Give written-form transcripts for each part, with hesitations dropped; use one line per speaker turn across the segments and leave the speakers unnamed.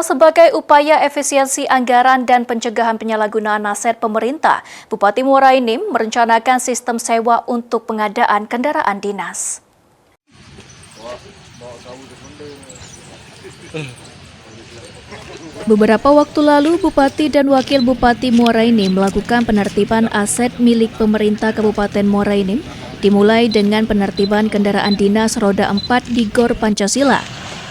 Sebagai upaya efisiensi anggaran dan pencegahan penyalahgunaan aset pemerintah, Bupati Muara Enim merencanakan sistem sewa untuk pengadaan kendaraan dinas. Beberapa waktu lalu, Bupati dan Wakil Bupati Muara Enim melakukan penertiban aset milik pemerintah Kabupaten Muara Enim, dimulai dengan penertiban kendaraan dinas roda 4 di Gor Pancasila.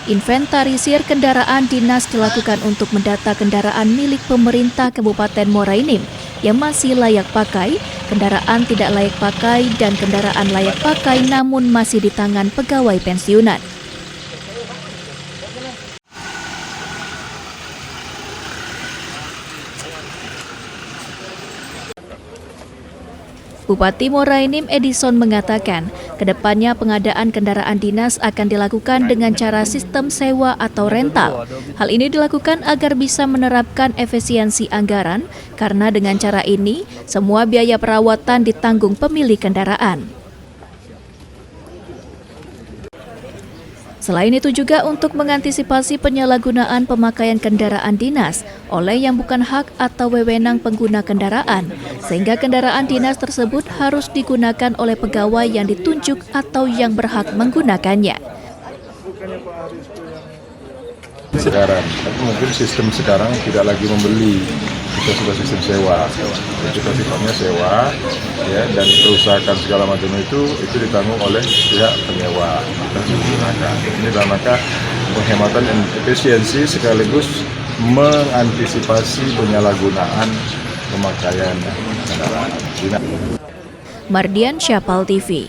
Inventarisir kendaraan dinas dilakukan untuk mendata kendaraan milik pemerintah Kabupaten Muara Enim yang masih layak pakai, kendaraan tidak layak pakai, dan kendaraan layak pakai namun masih di tangan pegawai pensiunan. Bupati Muara Enim Edison mengatakan, kedepannya pengadaan kendaraan dinas akan dilakukan dengan cara sistem sewa atau rental. Hal ini dilakukan agar bisa menerapkan efisiensi anggaran, karena dengan cara ini, semua biaya perawatan ditanggung pemilik kendaraan. Selain itu juga untuk mengantisipasi penyalahgunaan pemakaian kendaraan dinas oleh yang bukan hak atau wewenang pengguna kendaraan, sehingga kendaraan dinas tersebut harus digunakan oleh pegawai yang ditunjuk atau yang berhak menggunakannya.
Sekarang, tapi mungkin sistem sekarang tidak lagi membeli, kita sudah sistem sewa. Kita sifatnya sewa, ya, dan kerusakan segala macam itu ditanggung oleh pihak penyewa. Ini dalam rangka penghematan dan efisiensi sekaligus mengantisipasi penyalahgunaan pemakaian kendaraan.
Mardian Syapal TV.